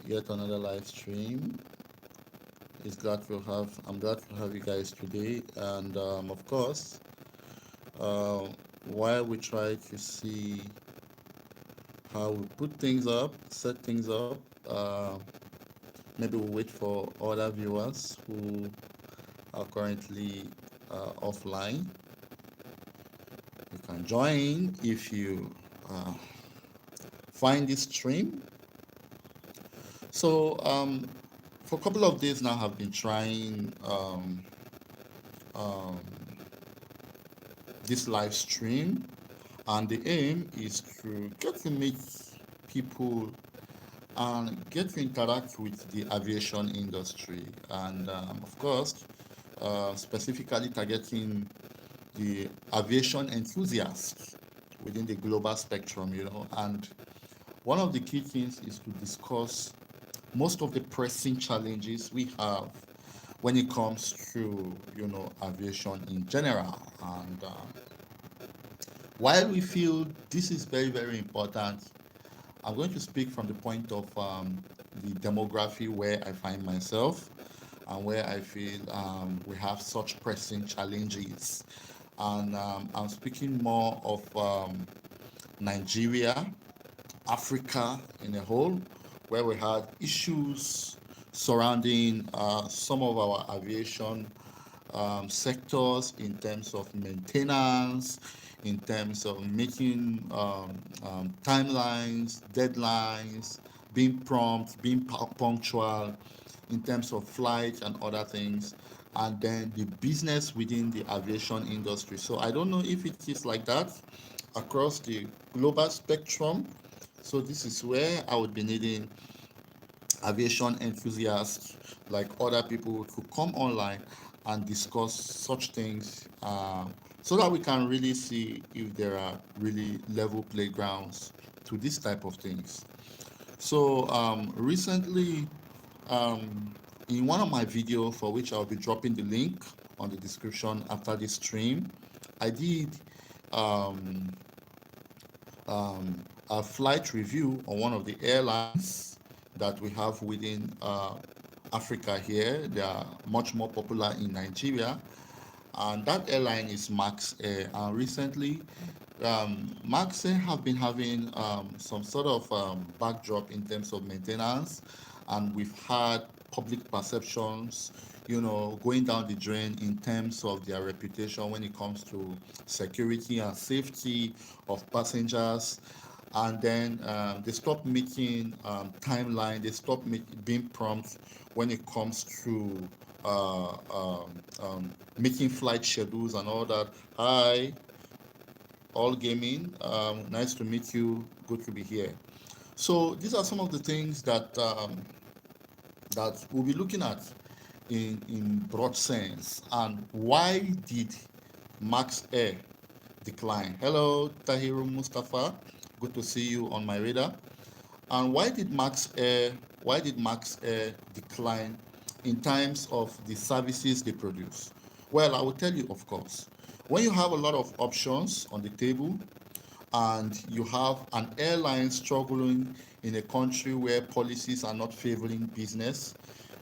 yet another live stream. I'm glad to have you guys today, and of course, uh, while we try to see how we put things up, set things up, maybe we'll wait for other viewers who are currently offline. You can join if you uh, find this stream. So, for a couple of days now, I've been trying um, this live stream, and the aim is to get to meet people and get to interact with the aviation industry, and of course, specifically targeting the aviation enthusiasts within the global spectrum, and one of the key things is to discuss most of the pressing challenges we have when it comes to aviation in general. And while we feel this is very, very important, I'm going to speak from the point of the demography where I find myself and where I feel we have such pressing challenges. And I'm speaking more of Nigeria, Africa in a whole, where we had issues surrounding some of our aviation sectors in terms of maintenance, in terms of making timelines, deadlines, being prompt, being punctual, in terms of flights and other things, and then the business within the aviation industry. So I don't know if it is like that across the global spectrum. So this is where I would be needing aviation enthusiasts like other people to come online and discuss such things, so that we can really see if there are really level playgrounds to this type of things. So recently, um, in one of my videos, for which I'll be dropping the link on the description after this stream, I did um, a flight review on one of the airlines that we have within Africa here. They are much more popular in Nigeria, and that airline is Max Air. And recently, Max Air have been having some sort of backdrop in terms of maintenance, and we've had public perceptions, going down the drain in terms of their reputation when it comes to security and safety of passengers. And then they stop making timeline, they stop being prompt when it comes to making flight schedules and all that. Hi, all gaming, nice to meet you, good to be here. So these are some of the things that we'll be looking at in broad sense. And why did Max Air decline? Hello, Tahiru Mustafa. Good to see you on my radar. And why did Max Air decline in terms of the services they produce? Well, I will tell you, of course. When you have a lot of options on the table and you have an airline struggling in a country where policies are not favoring business,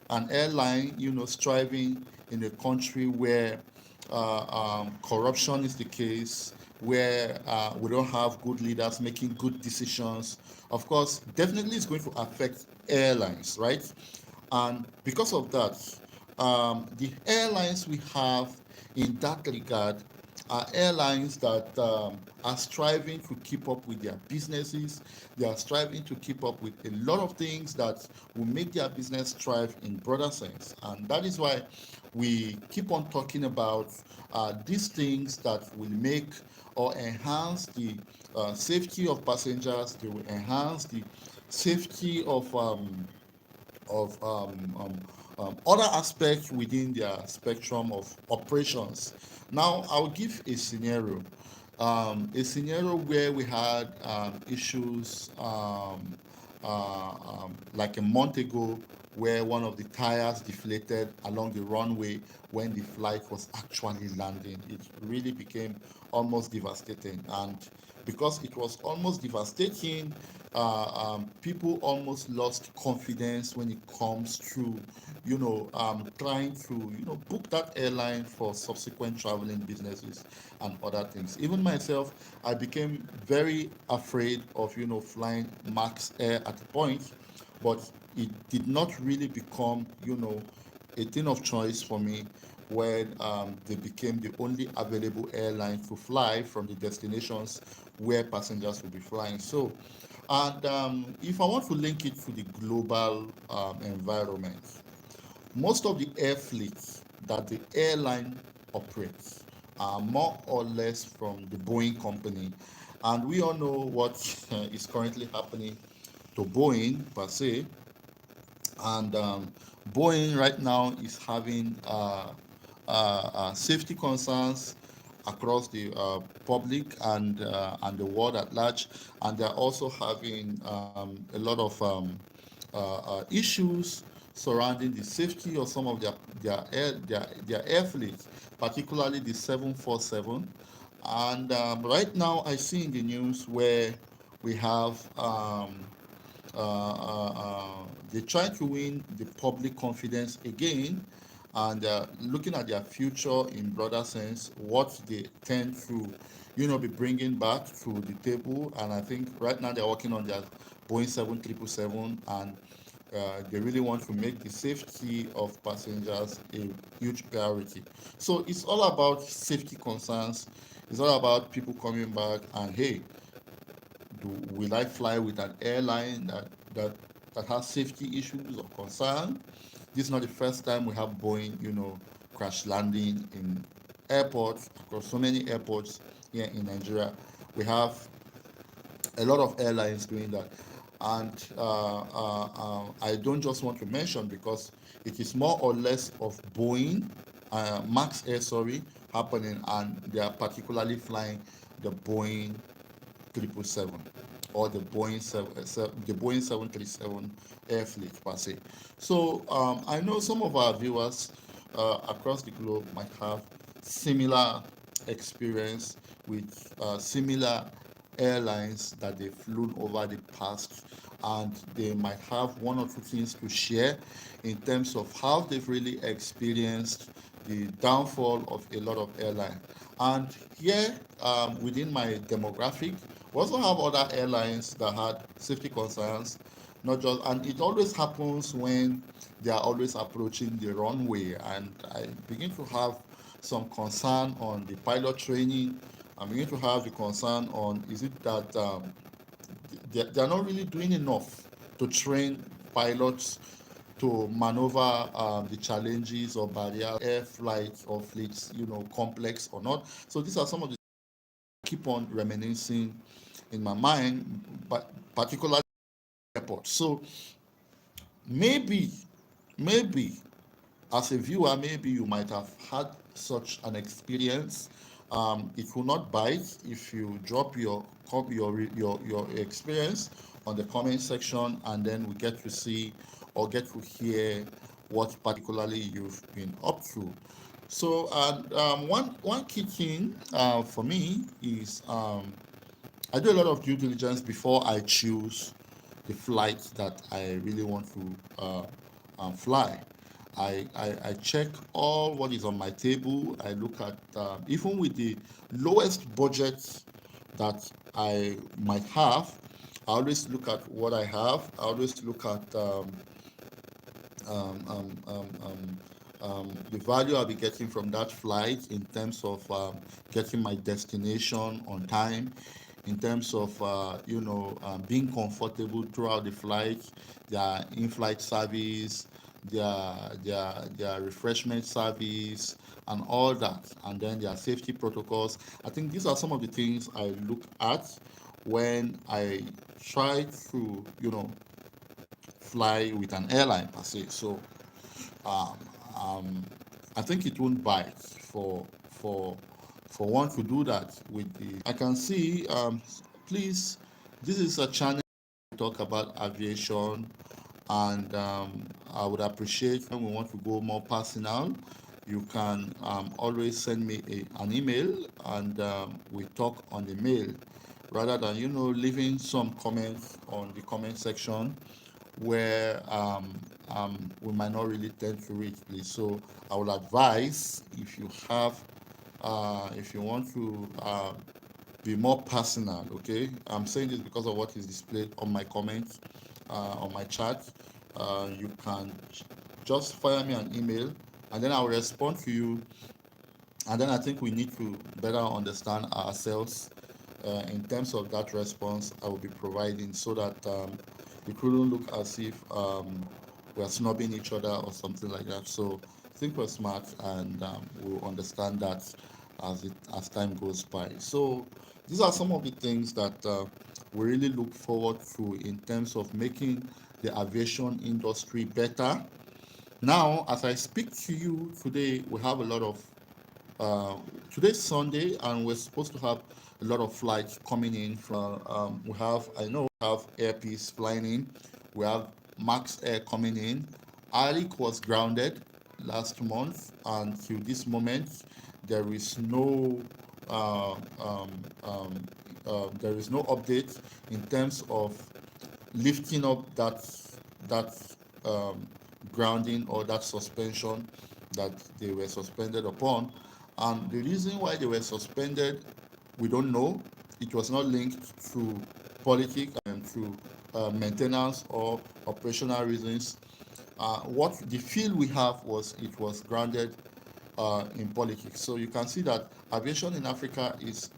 an airline, striving in a country where corruption is the case, where we don't have good leaders making good decisions, of course, definitely it's going to affect airlines, right? And because of that, the airlines we have in that regard are airlines that are striving to keep up with their businesses. They are striving to keep up with a lot of things that will make their business thrive in broader sense. And that is why we keep on talking about these things that will make or enhance the safety of passengers. They will enhance the safety of other aspects within their spectrum of operations. Now, I'll give a scenario where we had issues like a month ago, where one of the tires deflated along the runway when the flight was actually landing. It really became almost devastating. And because it was almost devastating, people almost lost confidence when it comes to, trying to, book that airline for subsequent traveling businesses and other things. Even myself, I became very afraid of, flying Max Air at a point, but it did not really become, a thing of choice for me when they became the only available airline to fly from the destinations where passengers will be flying. So, and if I want to link it to the global environment, most of the air fleets that the airline operates are more or less from the Boeing company. And we all know what is currently happening to Boeing per se. And Boeing right now is having safety concerns across the public and the world at large, and they're also having a lot of issues surrounding the safety of some of their air fleet, particularly the 747. And right now, I see in the news where we have they try to win the public confidence again, and looking at their future in broader sense, what they tend to, be bringing back to the table. And I think right now they're working on their Boeing 777, and they really want to make the safety of passengers a huge priority. So it's all about safety concerns. It's all about people coming back and, hey, will I fly with an airline that has safety issues or concern? This is not the first time we have Boeing, crash landing in airports, across so many airports here in Nigeria. We have a lot of airlines doing that. And I don't just want to mention, because it is more or less of Boeing, Max Air, sorry, happening, and they are particularly flying the Boeing 777 or the Boeing 737 air fleet per se. So I know some of our viewers across the globe might have similar experience with similar airlines that they've flown over the past, and they might have one or two things to share in terms of how they've really experienced the downfall of a lot of airlines. And here, within my demographic, we also have other airlines that had safety concerns, not just, and it always happens when they are always approaching the runway. And I begin to have some concern on the pilot training. I'm beginning to have the concern on, is it that they're not really doing enough to train pilots to maneuver the challenges or barriers, air flights or fleets, complex or not. So these are some of the keep on reminiscing in my mind, but particularly airport. So maybe, maybe as a viewer, maybe you might have had such an experience. It will not bite if you drop your experience on the comment section, and then we get to see or get to hear what particularly you've been up to. So, and one key thing for me is I do a lot of due diligence before I choose the flight that I really want to fly. I check all what is on my table. I look at, even with the lowest budget that I might have, I always look at what I have. I always look at um, um, um, um, the value I'll be getting from that flight in terms of getting my destination on time, in terms of being comfortable throughout the flight, their in-flight service, their refreshment service, and all that, and then their safety protocols. I think these are some of the things I look at when I try to fly with an airline per se. So um, um, I think it won't bite for one to do that with the. I can see. Please, this is a channel to talk about aviation, and I would appreciate when we want to go more personal. You can always send me an email, and we talk on the mail. rather than leaving some comments on the comment section where we might not really tend to read, please. So I would advise, if you have if you want to be more personal, okay? I'm saying this because of what is displayed on my comments on my chat. You can just fire me an email, and then I'll respond to you. And then I think we need to better understand ourselves in terms of that response I will be providing, so that it couldn't look as if we're snubbing each other or something like that. So I think we're smart, and we'll understand that as time goes by. So these are some of the things that we really look forward to in terms of making the aviation industry better. Now, as I speak to you today, we have a lot of today's Sunday, and we're supposed to have a lot of flights coming in from. I know we have Airpeace flying in. We have Max Air coming in. Alic was grounded last month, and till this moment, there is no uh, um, um, there is no update in terms of lifting up that um, grounding or that suspension that they were suspended upon. And the reason why they were suspended, we don't know. It was not linked to politics and to maintenance or operational reasons. What the feel we have was it was grounded in politics. So you can see that aviation in Africa is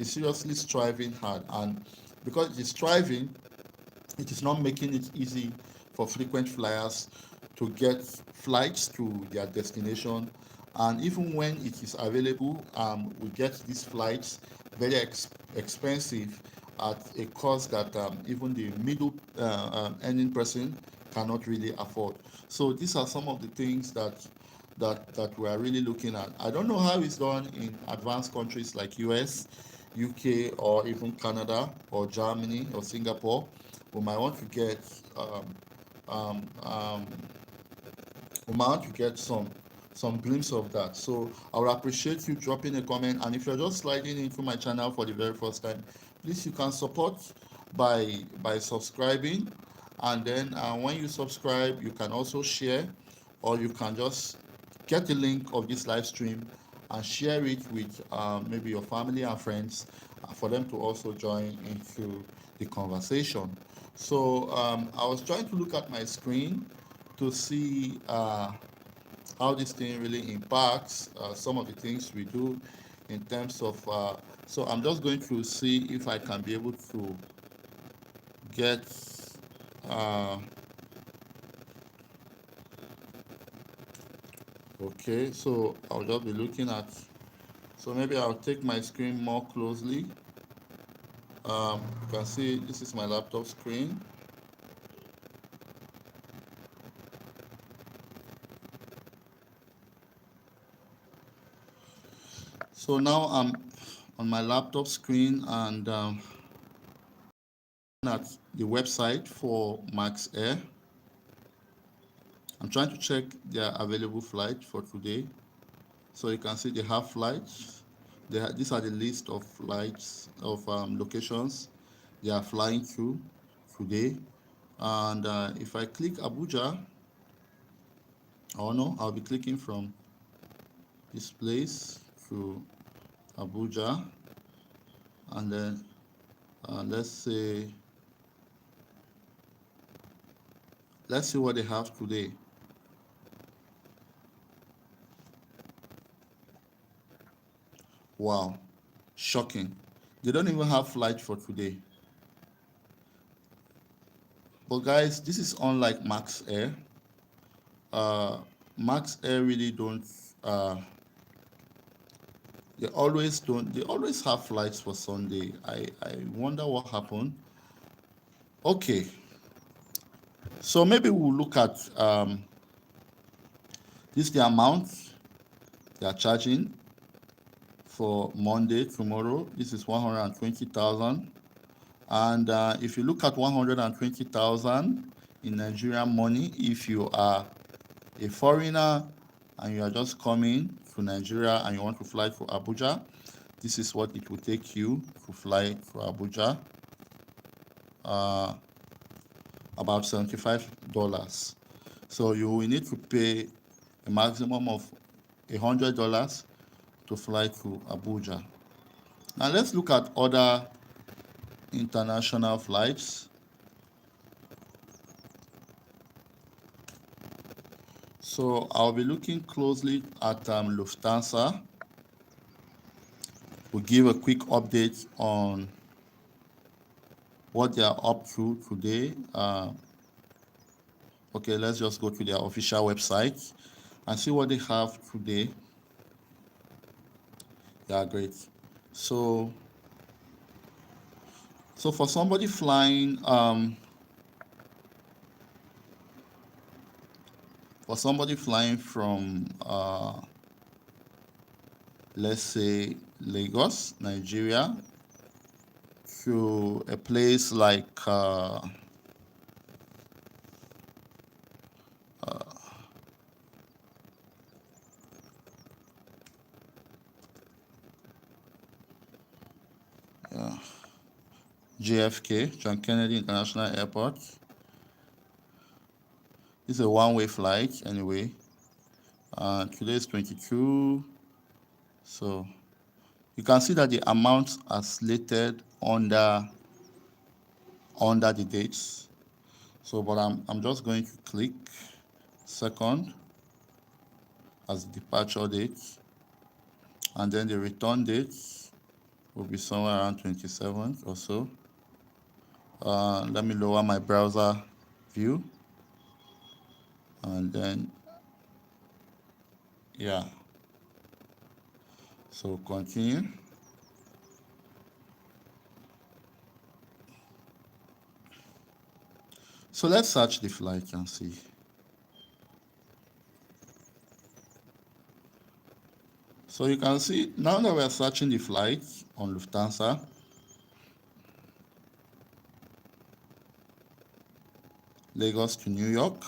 seriously striving hard, and because it is striving, it is not making it easy for frequent flyers to get flights to their destination. And even when it is available, we get these flights very expensive at a cost that even the middle earning person cannot really afford. So these are some of the things that we are really looking at. I don't know how it's done in advanced countries like US, UK, or even Canada or Germany or Singapore. We might want to get um, um, um, we might want to get some glimpse of that. So I would appreciate you dropping a comment. And if you're just sliding into my channel for the very first time, please, you can support by subscribing. And then when you subscribe, you can also share, or you can just get the link of this live stream and share it with maybe your family and friends, for them to also join into the conversation. So I was trying to look at my screen to see how this thing really impacts some of the things we do in terms of. So I'm just going to see if I can be able to get. Uh, okay, so I'll just be looking at. So maybe I'll take my screen more closely. You can see this is my laptop screen. So now I'm on my laptop screen, and at the website for Max Air. I'm trying to check their available flight for today. So you can see they have flights. These are the list of flights of locations they are flying to today. And if I click Abuja, oh no, I'll be clicking from this place to Abuja, and then let's see what they have today. Wow, shocking. They don't even have flight for today. But guys, this is unlike Max Air. Uh, Max Air really don't. They always don't. They always have flights for Sunday. I wonder what happened. Okay, so maybe we'll look at this. The amount they are charging for Monday tomorrow. This is 120,000. And if you look at 120,000 in Nigerian money, if you are a foreigner and you are just coming to Nigeria and you want to fly to Abuja, This is what it will take you to fly to Abuja. About $75. So you will need to pay a maximum of $100 to fly to Abuja. Now let's look at other international flights. So I'll be looking closely at Lufthansa. We'll give a quick update on what they are up to today. Okay, let's just go to their official website and see what they have today. Yeah, great. So for somebody flying from let's say Lagos, Nigeria, to a place like JFK, John Kennedy International Airport. It's a one-way flight anyway. Today is 22. So you can see that the amounts are slated under the dates. So, but I'm just going to click second as the departure date, and then the return date will be somewhere around 27th or so. Let me lower my browser view, and then yeah, so continue. So let's search the flight and see. So you can see now that we are searching the flight on Lufthansa, Lagos to New York.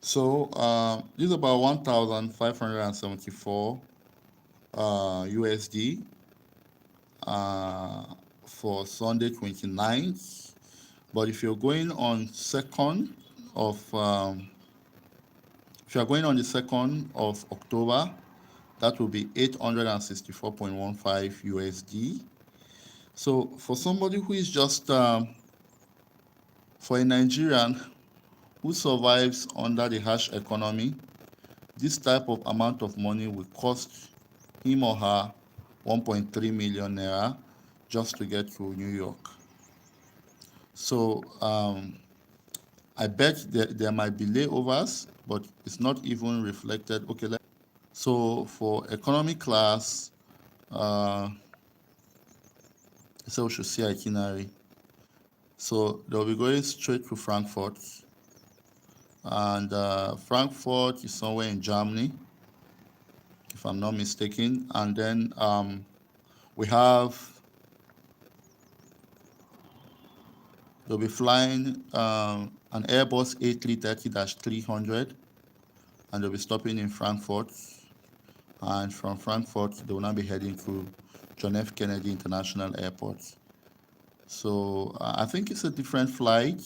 So this is about 1,574 USD for Sunday 29th. But if you're going on the 2nd of October, that will be 864.15 USD. So for somebody who is just for a Nigerian who survives under the harsh economy, this type of amount of money will cost him or her 1.3 million naira just to get to New York. So I bet there might be layovers, but it's not even reflected. Okay, so for economy class, so we should see itinerary. So they'll be going straight to Frankfurt, and Frankfurt is somewhere in Germany, if I'm not mistaken. And then we have, they'll be flying an Airbus A330-300, and they'll be stopping in Frankfurt. And from Frankfurt, they will now be heading to John F. Kennedy International Airport. So I think it's a different flight,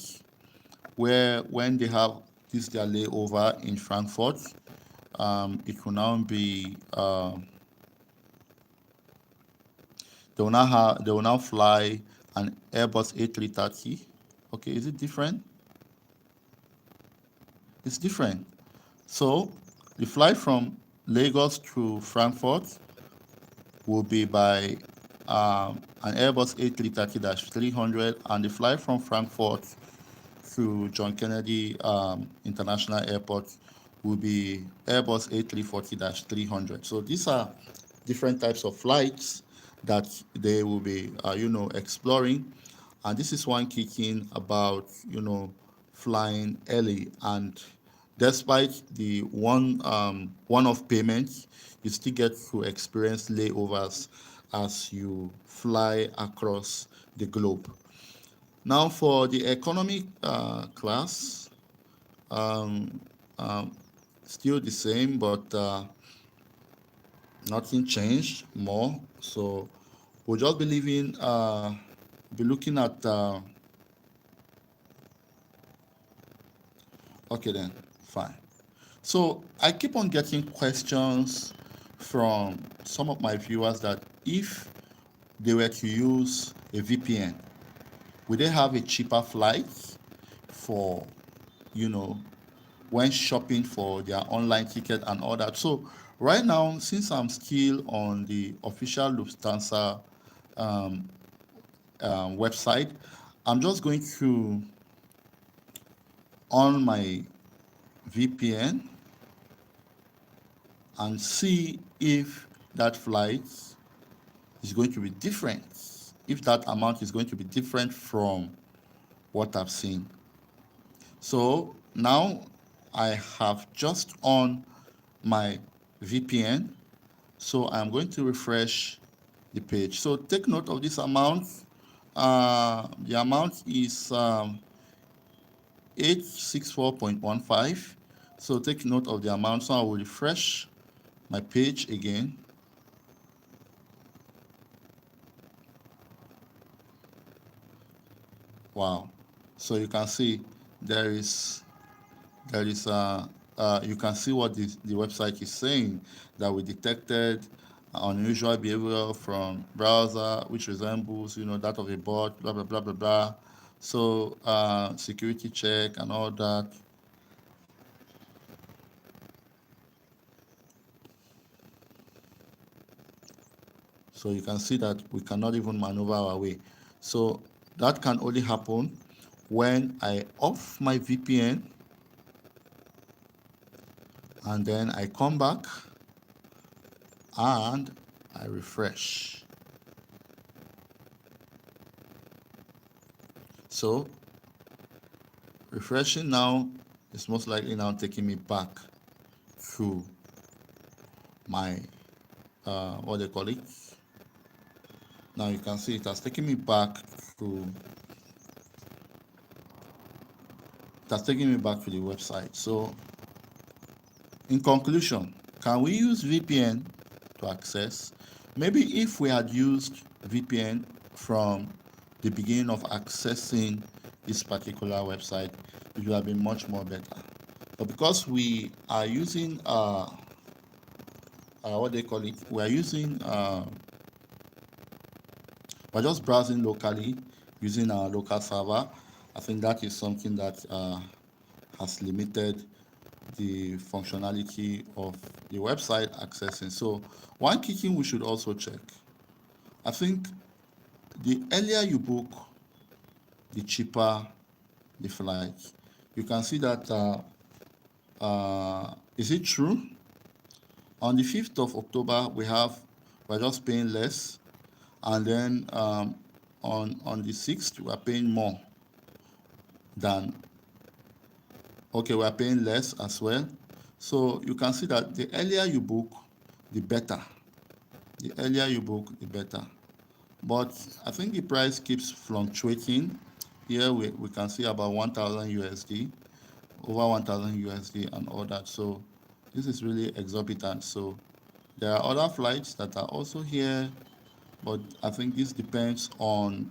where when they have their layover in Frankfurt, it will now be they will now fly an Airbus A330. Okay, is it different? It's different. So the flight from Lagos to Frankfurt will be by an Airbus A330-300, and the flight from Frankfurt to John Kennedy International Airport will be Airbus A340-300. So these are different types of flights that they will be, exploring. And this is one key thing about, flying early. And despite the one-off payments, you still get to experience layovers as you fly across the globe. Now for the economy class, still the same, but Nothing changed more. So we'll just be leaving, be looking at, okay then, fine. So I keep on getting questions from some of my viewers that if they were to use a VPN, would they have a cheaper flight for, you know, when shopping for their online ticket and all that. So right now, since I'm still on the official Lufthansa website, I'm just going to on my VPN and see if that flight is going to be different, if that amount is going to be different from what I've seen. So now I have just on my VPN. So I'm going to refresh the page. So take note of this amount. The amount is 864.15. So take note of the amount. So I will refresh my page again. Wow. So you can see there is you can see what the website is saying, that we detected unusual behavior from browser which resembles that of a bot, blah blah blah blah blah. So security check and all that. So you can see that we cannot even maneuver our way. So that can only happen when I off my VPN and then I come back and I refresh. So refreshing now is most likely now taking me back to my what they call it. Now you can see it has taken me back to the website. So in conclusion, can we use VPN to access? Maybe if we had used VPN from the beginning of accessing this particular website, it would have been much more better. But because we are using what they call it, we are using we're just browsing locally using our local server. I think that is something that has limited the functionality of the website accessing. So one key thing we should also check, I think the earlier you book, the cheaper the flight. You can see that, is it true? On the 5th of October, we're just paying less. And then on the 6th, we're paying more than, okay, we're paying less as well. So you can see that the earlier you book, the better. The earlier you book, the better. But I think the price keeps fluctuating. Here we can see about 1,000 USD, over 1,000 USD and all that. So this is really exorbitant. So there are other flights that are also here, but I think this depends on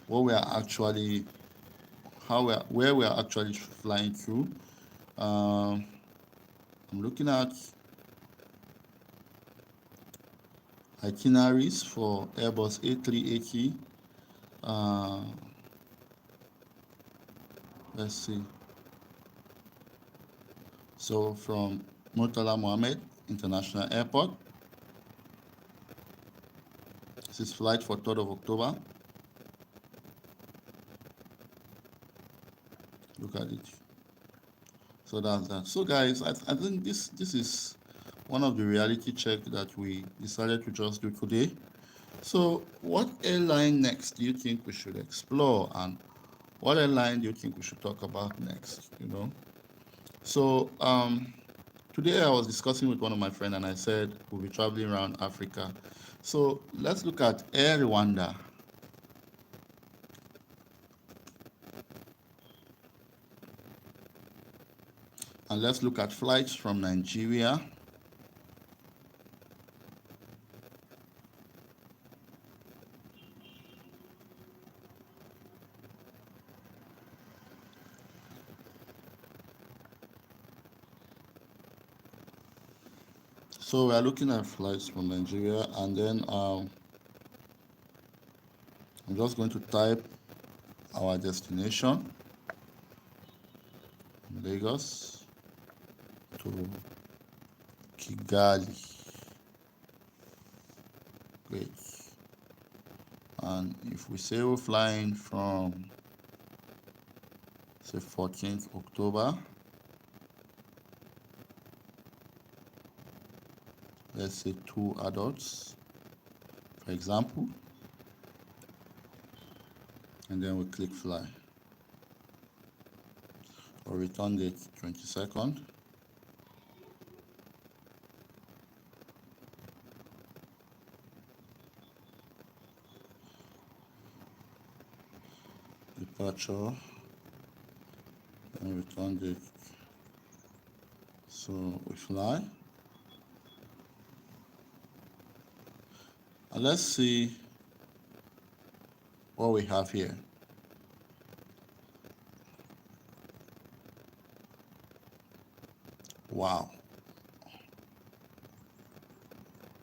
what we are actually, where we are actually flying through. I'm looking at itineraries for Airbus A380. Let's see. So from Murtala Mohammed International Airport, this is flight for 3rd of October. Look at it. So that's that. So guys, I think this is one of the reality check that we decided to just do today. So what airline next do you think we should explore, and what airline do you think we should talk about next? So today I was discussing with one of my friends and I said we'll be traveling around Africa. So let's look at Air Rwanda. And let's look at flights from Nigeria. So we are looking at flights from Nigeria, and then I'm just going to type our destination, Lagos to Kigali. Great. And if we say we're flying from, say, 14th October, let's say 2 adults, for example, and then we click fly. Or return date 22nd. Departure and return date. So we fly. And let's see what we have here. Wow.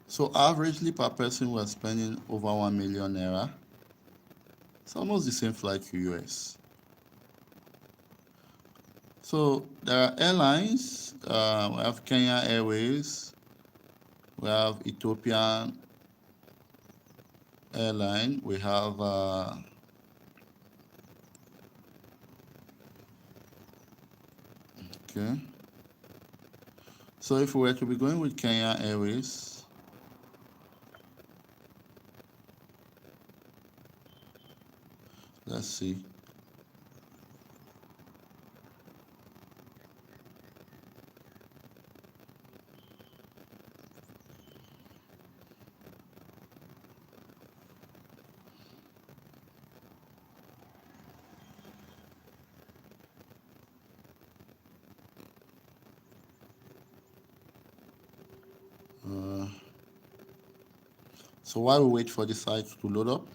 So averagely per person, we're spending over 1 million naira. It's almost the same flight to US. So there are airlines. We have Kenya Airways. We have Ethiopian Airline. We have okay. So if we were to be going with Kenya Airways, let's see. So while we wait for the site to load up,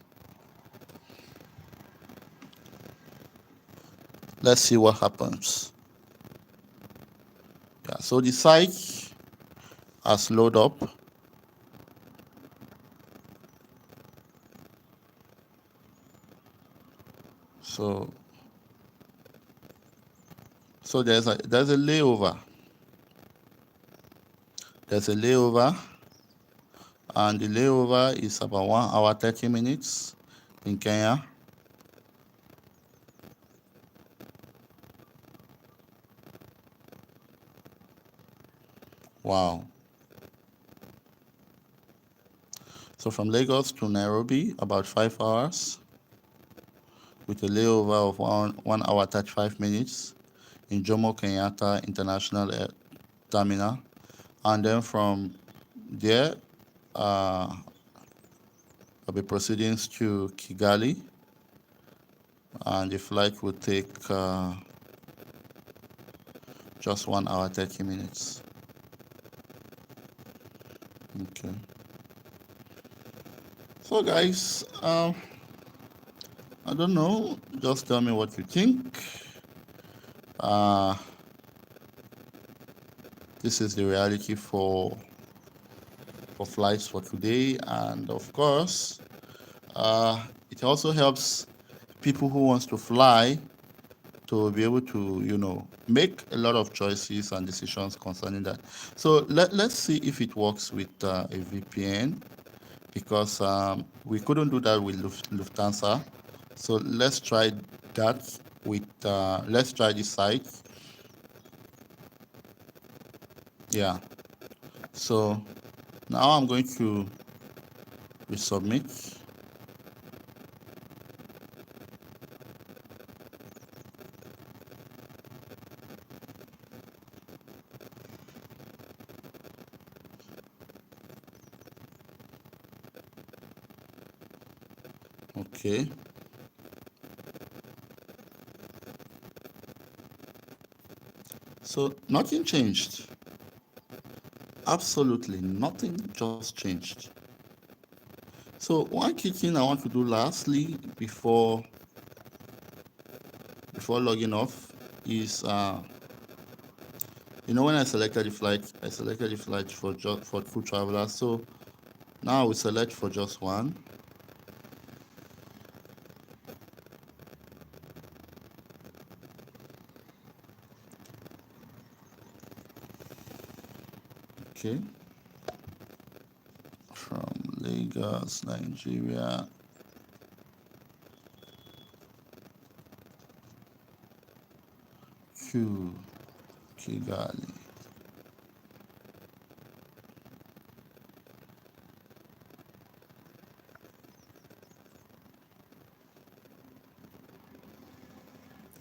let's see what happens. Yeah, so the site has loaded up. So there's a layover. There's a layover, and the layover is about 1 hour 30 minutes in Kenya. Wow. So from Lagos to Nairobi, about 5 hours, with a layover of 1 hour 35 minutes in Jomo Kenyatta International Terminal. And then from there, I'll be proceeding to Kigali, and the flight will take just 1 hour 30 minutes. Okay. So guys, I don't know, just tell me what you think. This is the reality for flights for today, and of course, it also helps people who wants to fly to be able to make a lot of choices and decisions concerning that. So let's see if it works with a VPN, because we couldn't do that with Lufthansa. So let's try that with let's try this site. Yeah, so now I'm going to resubmit. Okay. So nothing changed. Absolutely nothing just changed. So one key thing I want to do lastly before logging off is When I selected the flight for just for two travelers. So now we select for just one. Okay, from Lagos, Nigeria to Kigali.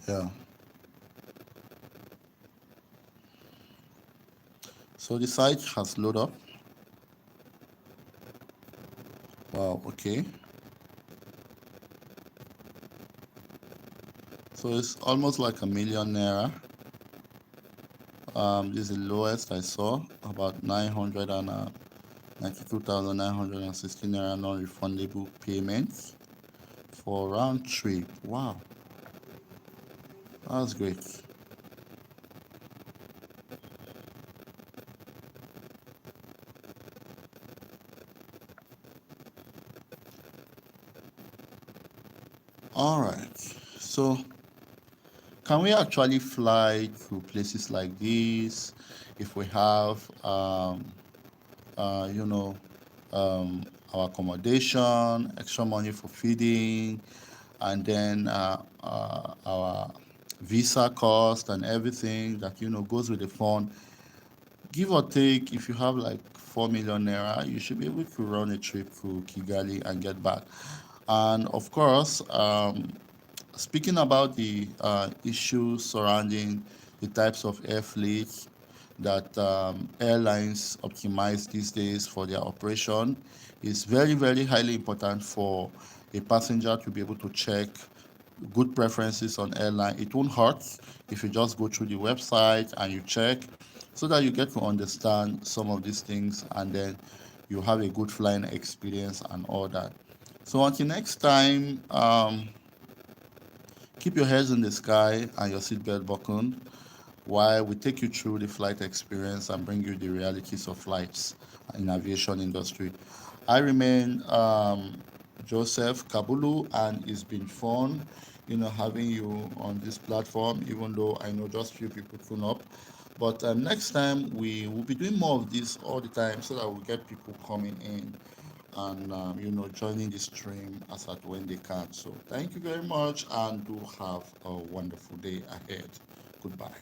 Yeah. So the site has loaded up. Wow. Okay. So it's almost like a million naira. This is the lowest I saw, about 992,916 naira non-refundable payments for round trip. Wow, that's great. All right. So, can we actually fly to places like this if we have, you know, our accommodation, extra money for feeding, and then our visa cost and everything that goes with the fund? Give or take, if you have like 4 million naira, you should be able to run a trip to Kigali and get back. And of course, speaking about the issues surrounding the types of air fleets that airlines optimize these days for their operation, is very, very highly important for a passenger to be able to check good preferences on airline. It won't hurt if you just go through the website and you check, so that you get to understand some of these things, and then you have a good flying experience and all that. So until next time, keep your heads in the sky and your seatbelt buckled while we take you through the flight experience and bring you the realities of flights in aviation industry. I remain Joseph Kabulu, and it's been fun, having you on this platform, even though I know just few people tune up. But next time we will be doing more of this all the time, so that we get people coming in and joining the stream as at when they can. So thank you very much, and do have a wonderful day ahead. Goodbye.